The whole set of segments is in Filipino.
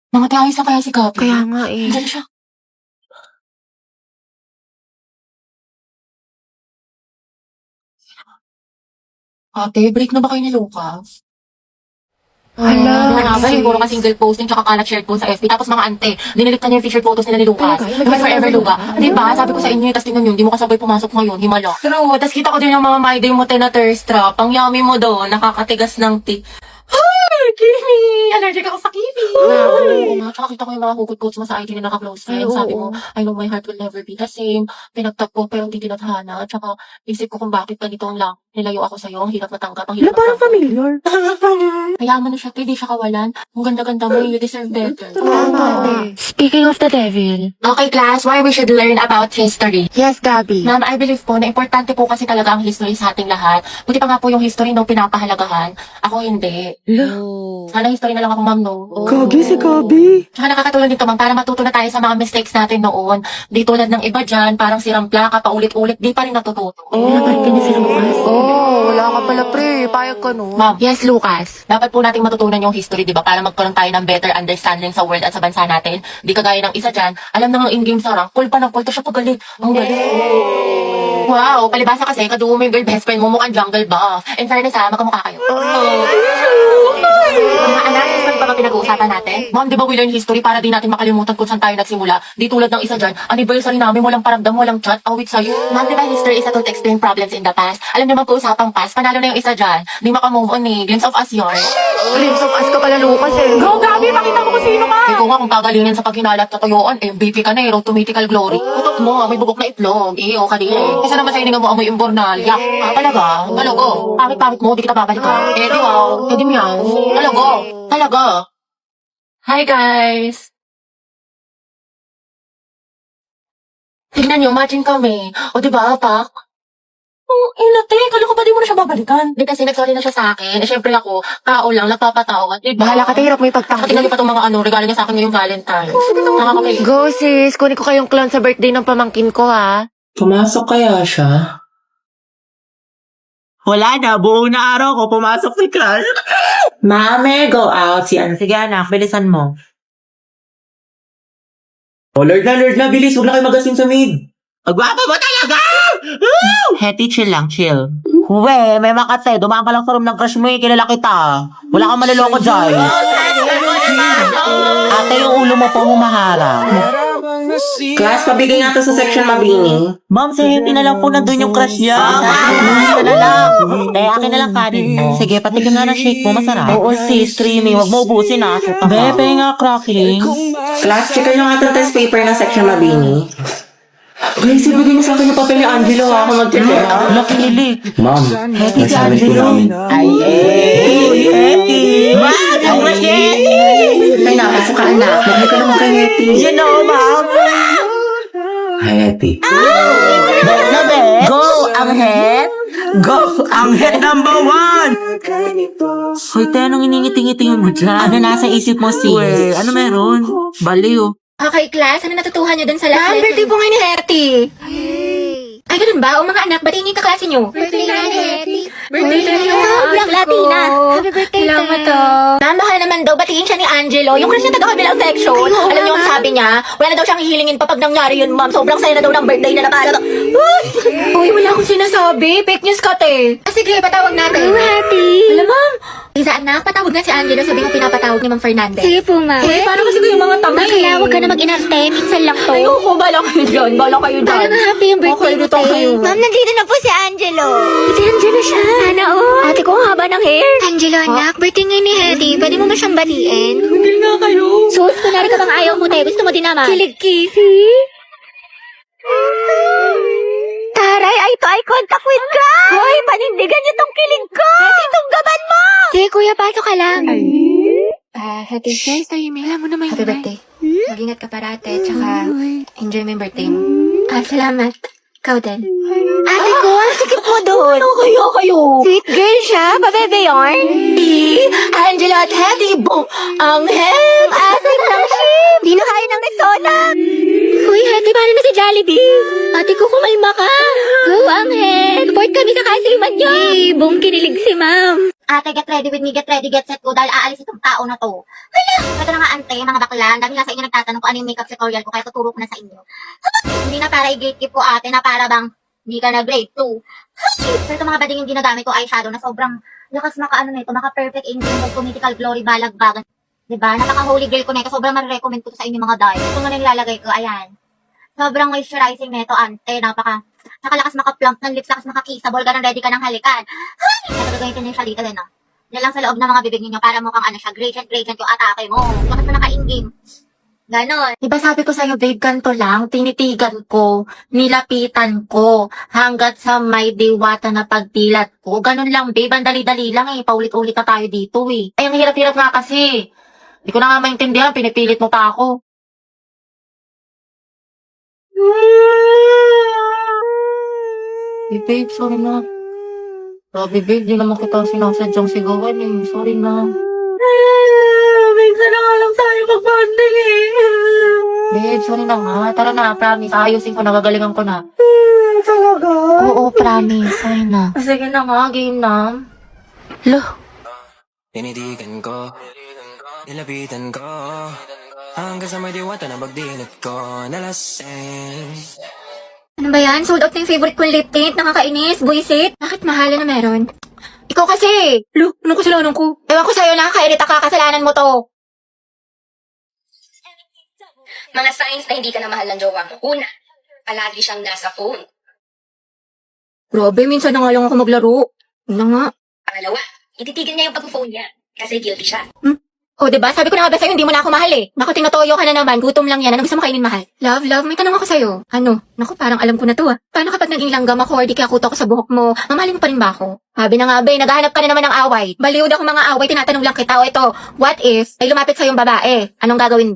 Mga ayos na kaya si Gabi. Kaya nga eh. Diyan siya. Ate, break na ba kayo ni Lucas? Hala. Nga ba, puro ka single posting tsaka kalat shared post sa FB. Tapos mga ante, dinilit na niya yung featured photos nila ni Lucas. Talaga? Yung forever Luga. Di ba? Sabi ko sa inyo, tapos tingnan nyo, hindi mo kasabay pumasok ngayon, himala. True, tapos kita ko din yung mga my day mo na thirst trap. Ang yummy mo doon, nakakatigas ng Ay, Kimi! Allergic ako sa Kimi! Oo nga, tsaka kita ko yung mga hugot quotes mo sa IG na naka-close friends. Sabi mo, I know my heart will never be the same. Pinagtap ko pero hindi tinadhana. Tsaka isip ko kung bakit ganito ang lang. Nilayo ako sa'yo, ang hirap matanggap, ang hirap Parang familiar. Mayaman na siya, hindi siya kawalan. Ang ganda-ganda mo, you deserve better. Tama. Speaking of the devil. Okay, class, why we should learn about history. Yes, Gabi. Ma'am, I believe po na importante po kasi talaga ang history sa ating lahat. Buti pa nga po yung history nung pinapahalagahan. Ako hindi. Sana history na lang ako, ma'am, no? Gagi si Gabi. Tsaka nakakatulong dito, ma'am, para matuto na tayo sa mga mistakes natin noon. Di tulad ng iba dyan, parang sirang plaka, paulit-ulit, di pa rin natututo. Napalit ka niya sila, Lucas. Wala ka pala pre. Payag ka no. Ma'am, Yes, Lucas. dapat po nating matutunan yung history, di ba? Para magkaroon tayo ng better understanding sa world at sa bansa natin. Di kagaya ng isa dyan, alam na nga in-game sarang, cool pa ng cool, to siya pagaling. Ang galing. Wow, palibasa kasi, kadugo mo yung girl best friend mo, mukhang jungle buff. In fairness ha, magkamukha kayo. Mga anak, history pa ba pinag-uusapan natin? Ma'am, di ba we learn history para di natin makalimutan kung saan tayo nagsimula? Di tulad ng isa dyan, anniversary namin, walang paramdam, walang chat, awit sa'yo. Ma'am, di ba history is a tool to explain problems in the past? Alam niyo mag-uusapang past, panalo na yung isa dyan. Di makamove on eh, glimpse of us yun. Glimpse of us ka pala, Lucas eh. Go, Gabi! Pakita mo kung sino ka! Ikaw nga kung pagalingin sa paghinalat sa tuyuan, MVP ka na eh, road to mythical glory. Utot mo, may bubok na itlog. Iyo, kanina. Kesa naman sa hininga mo amoy imbornal. Yak, talaga? Talago. Pangit-pangit mo, di kita babalikan. Eh, di wow. Eh, di meow. Talago. Talaga. Hi, guys. Tignan nyo, matching kami. O, di ba, Pak? Inate, kala ko ba di mo na siya babalikan? Di kasi nagsorry na siya sa akin. Eh, syempre ako, tao lang, nagpapatawa. Diba? Bahala ka, hirap mo Tingnan ipagtanggol. niyo pa itong mga regalo niya sa akin ngayong Valentine's. Nakakakay. Go sis, kunin ko kayong clown sa birthday ng pamangkin ko ha. Pumasok kaya siya? Wala na, buong na araw ko, pumasok si Carl. Mame, go out. Sige anak, bilisan mo. Oh, Lord na, bilis. Huwag na kayo magasin sa mid. Agwapa mo talaga! Hetty, chill lang, chill. Uwe, may makate. Dumaan ka lang sa room ng crush mo eh. Kilala kita. Wala kang maliloko dyan. Ate, yung ulo mo po humaharang. Class, pabigay nga to sa section mabini. Ma'am, si Hetty na lang po nandun yung crush niya. Akin na lang. Akin na lang kanin mo. Sige, patikin nga ng shake mo. Masarap. Oo, sis, creamy. Huwag mo ubusin ha. Bebe nga, cracklings. Class, check nyo nga itong test paper ng section mabini. Guys, ibigay mo sa akin yung papel ni Angelo ha, kung mag-check ha. Nakilig. Ma'am, Happy si Angelo. Ay, Hetty! Ma'am, ang Hetty! May napasok ka anak. Mahal ka naman kay Hetty. You know, ma'am. Hi, Hetty. Go, Anghet! Go, Anghet number 1! Hoy, te, anong iningiti-ngitingin mo dyan? Ano nasa isip mo, sis? Uwe, ano meron? Baliw. Okay, class. Ano natutuhan nyo dun sa Ma'am, birthday po ngayon ni Hetty. Ay, ganun ba? O mga anak, batiin yung kaklase nyo. Birthday na ni Hetty. Birthday na niya. Black Latina. Happy birthday, Salamat te. Ma'am, baka naman daw, batiin siya ni Angelo. Yung crush niya taga-kabilang section. Alam niyo ang sabi niya? Wala na daw siyang hihilingin pa pag nangyari yun, ma'am. Sobrang saya na daw ng birthday na napala. Uy, wala akong sinasabi. Fake news ka, te. Sige, patawag natin. Hello, Hetty. Alam, ma'am. Isa anak, patawag na si Angelo. Sabi ko pinapatawag ni Ma'am Fernandez. Sige po, ma. Eh, paano kasi kayo mga tanga Bakla, huwag ka na mag-inarte. Minsan lang to. Ayoko, bala kayo dyan. Bala kayo dyan. Parang happy yung birthday mo, te. Ma'am, nandito na po si Angelo. Ate, Angelo siya. Sana all. Ate ko, ang haba ng hair. Angelo, anak. Birthday ngayon ni Hetty. Pwede mo ba siyang batiin? Hindi nga kayo. Sus, kunwari ka bang ayaw mo, te. Gusto mo din naman. Kilig, Kisi. Taray, eye to eye contact with crush! Hoy, panindigan niyo tong kilig ko! Itong gaban mo! Sige, kuya, pasok ka lang. Hetty, Guys, tahimik. Alam mo naman happy birthday. Mag-ingat ka parate, tsaka enjoy mo yung birthday mo. Salamat. Ikaw din. Ate ko, ang sikip mo doon. Ano kayo? Sweet girl siya, pabebe yarn. Angelo at Hetty, boom! Ang hem, asim ng ship! Di na kaya ng Rexona! Uy, Hetty, paano na si Jollibee? Ate ko, kumalma ka. Go, Angel. Support kami sa kasiman niyo. Boom, kinilig si ma'am. Ate, get ready with me, get ready, get set ko, dahil aalis itong tao na to. Hala, Ito na nga ante, mga bakla, ang dami nga sa inyo nagtatanong kung ano yung makeup tutorial ko, kaya tuturo ko na sa inyo. Hindi na para i-gatekeep ko ate, na para bang hindi ka na grade 2. Pero ito mga bading yung ginagamit ko eyeshadow na sobrang lakas maka-ano nito, maka-perfect angel, political glory, balagbagan. Diba? Napaka-holy grail ko na ito. Sobrang marirecommend ko to sa inyo mga guys. Ito nga na nilalagay ko, ayan. Sobrang moisturizing nito, ante. Nakalakas maka-plump ng lips, lakas maka-kissable, ganun ready ka ng halikan. Ay! Natagagawin niyo yung salita din, no? Yan lang sa loob ng mga bibig niyo para mukhang ano siya, gradient yung atake mo. Lakas na naka-in-game. Ganon. Diba sabi ko sa'yo, babe, ganito lang, tinitigan ko, nilapitan ko, hanggat sa may diwata na pagdilat ko. Ganon lang, babe, ang dali-dali lang eh, paulit-ulit na tayo dito eh. Ay, ang hirap-hirap nga kasi. Hindi ko na nga maintindihan, pinipilit mo pa ako. Babe, sorry na. Grabe, babe, di naman kita sinasadyang sigawan eh. Sorry na. Minsan na nga lang tayo mag-bonding eh. Babe, sorry na nga. Tara na, promise. Ayusin ko na, gagalingan ko na. Talaga? Oo, promise. Sorry na. Sige na nga, game na. Lo. Tinitigan ko, nilapitan ko, hanggang sa may diwata na magdilat ko, nalasing. Ano ba yan? Sold out na yung favorite kong lip tint. Nakakainis. Buisit. Bakit mahala na meron? Ikaw kasi. Lo, anong kasalanan ko? Ewan ko sa'yo, nakakairita ka. Kasalanan mo to. Mga signs na hindi ka na mahal ng jowa mo. Una, palagi siyang nasa phone. Grabe, minsan na nga lang ako maglaro. Ano nga? Pangalawa, ititigil niya yung pag-phone niya kasi guilty siya. O, diba? Sabi ko na nga ba sa'yo, hindi mo na ako mahal eh. Naku, tinatoyo ka na naman. Gutom lang yan. Ano gusto mo kainin, mahal? Love, may tanong ako sa'yo. Ano? Naku, parang alam ko na to ah. Paano kapag naging langgam ako or di kaya kuto ko sa buhok mo? Mamahalin mo pa rin ba ako? Sabi na nga ba, naghahanap ka na naman ng away. Baliwd ako mga away, tinatanong lang kita. O ito, what if may lumapit sa'yong babae? Anong gagawin?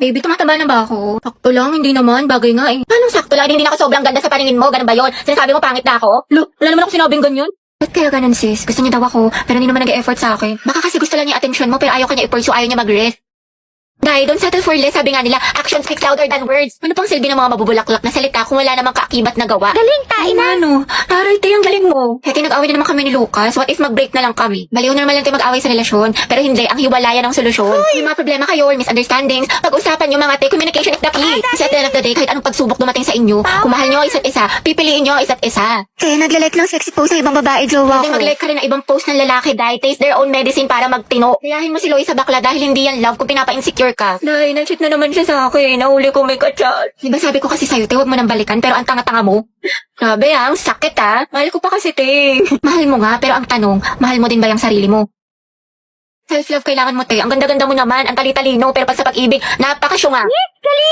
Baby, tumataba na ba ako? Sakto lang, hindi naman. Bagay nga eh. Paano sakto lang? Hindi na ako sobrang ganda sa paningin mo. Ganun ba yun? Sinasabi mo pangit na ako? Lo, wala naman ako sinabing ganyan. Ba't kaya ganun sis? Gusto niya daw ako, pero hindi naman nag-e-effort sa akin. Baka kasi gusto lang niya attention mo, pero ayaw ka niya i-pursue, ayaw niya mag-rest. Dahil don't settle for less, sabi nga nila, action speaks louder than words. Ano pang silbi ng mga mabubulaklak na salita kung wala namang kaakibat na gawa? Galing, tain na. Ano? Taray, ang galing mo. Heti, nag-away na naman kami ni Lucas. What if mag-break na lang kami? Baliw na naman lang tayo mag-away sa relasyon. Pero hindi, ang hiwalayan ang solusyon. May mga problema kayo or misunderstandings. Pag-usapan nyo mga communication is the key. Kasi at the end of the day, kahit anong pagsubok dumating sa inyo, kung mahal nyo ang isa't isa, pipiliin nyo ang isa't isa. Kaya naglalike ng sexy post ng ibang babae, jowa Hindi mag-like ka rin ng ibang post ng lalaki dahil taste their own medicine para magtino. Kayahin mo si Loie sa bakla dahil hindi yan love kung pinapa-insecure ka. Dahil na-cheat na naman siya sa akin. Nahuli ko may kachat. Diba sabi ko kasi sa'yo, te, huwag mo nang balikan pero ang tanga-tanga mo. Grabe ang sakit ah. Mahal ko pa kasi, te. Mahal mo nga pero ang tanong, mahal mo din ba yung sarili mo? Self-love kailangan mo, te. Ang ganda-ganda mo naman, ang tali-talino, pero pag sa pag-ibig, napakasyunga.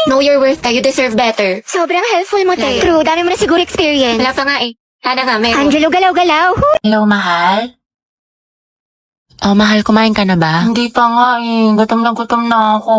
Know your worth, te. You deserve better. Sobrang helpful mo, te. True, dami mo na siguro experience. Wala pa nga eh. Sana nga, meron. Angelo, galaw-galaw. Hello, mahal? Oh, mahal, kumain ka na ba? Hindi pa nga eh. Gutom na ako.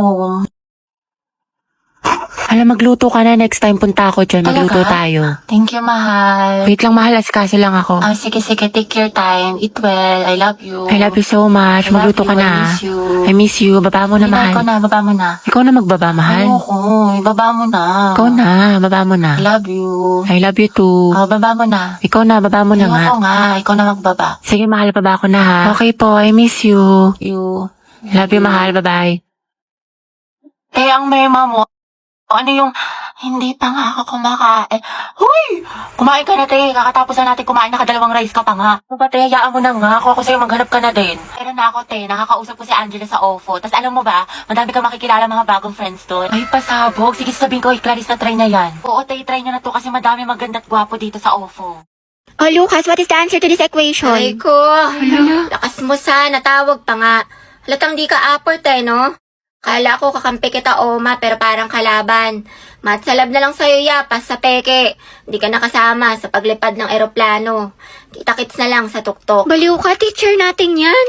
Alam, magluto ka na. Next time punta ako dyan. Magluto Talaga? tayo. Thank you, mahal. Wait lang, mahal. Asikaso lang ako. Sige, take your time. Eat well. I love you. I love you so much. I love Magluto you. ka na. I miss you. I miss you. Baba mo na, mahal. Ikaw na, baba mo na. Ikaw na magbaba, mahal. Ayoko. Baba mo na. Ikaw na. Baba mo na. I love you. I love you too. Baba mo na. Ikaw na. Baba mo na nga. Ayoko nga. Ikaw na magbaba. Sige, mahal. Baba ko na ha. Okay po. I miss you. You. Love you, mahal. Bye-bye. Ang mema mo. Ano yung, hindi pa nga ako kumakain. Huy! Kumain ka na, te. Kakatapos na natin kumain, nakadalawang rice ka pa nga. Ano ba, te? Hayaan mo na nga. Ako sa'yo, maghanap ka na din. Pero na ako, te. Nakakausap ko si Angela sa OFO. Tapos alam mo ba, madami kang makikilala mga bagong friends doon. Ay, pasabog. Sige, sabihin ko, Clarice na try na yan. Oo, te, try niya na to kasi madami maganda at gwapo dito sa OFO. Oh, Lucas, what is the answer to this equation? Aray ko. Lakas mo sana. Tawag pa nga. Halatang di ka aport eh, no? Kala ko kakampi kita, Oma, pero parang kalaban. Matsalab na lang sa'yo, yapas sa peke. Hindi ka nakasama sa paglipad ng eroplano. Kita-kits na lang sa tuktok. Baliw ka, teacher natin yan.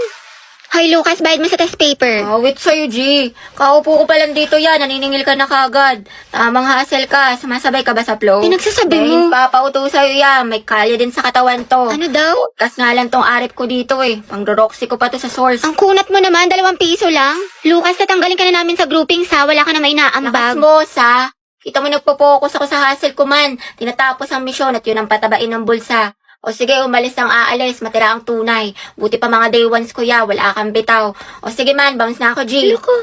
Hi, Lucas, bayad mo sa test paper. Wait sa'yo, G. Kaupo ko pa lang dito yan. Naniningil ka na kagad. Tamang hassle ka. Sumasabay ka ba sa flow? Pinagsasabi mo. Papauto sa'yo yan. May kalye din sa katawan to. Ano daw? Kas nga lang tong arip ko dito eh. Pang-roxy ko pa to sa source. Ang kunat mo naman, 2 piso lang. Lucas, tatanggalin ka na namin sa grouping sa wala ka na may Lakas naambag. mo, sa. Kita mo nagpo-focus ako sa hustle ko man. Tinatapos ang misyon at yun ang patabain ng bulsa. O sige, umalis ang aalis, matira ang tunay. Buti pa mga day ones kuya, wala kang bitaw. O sige man, bounce na ako, G. Loko.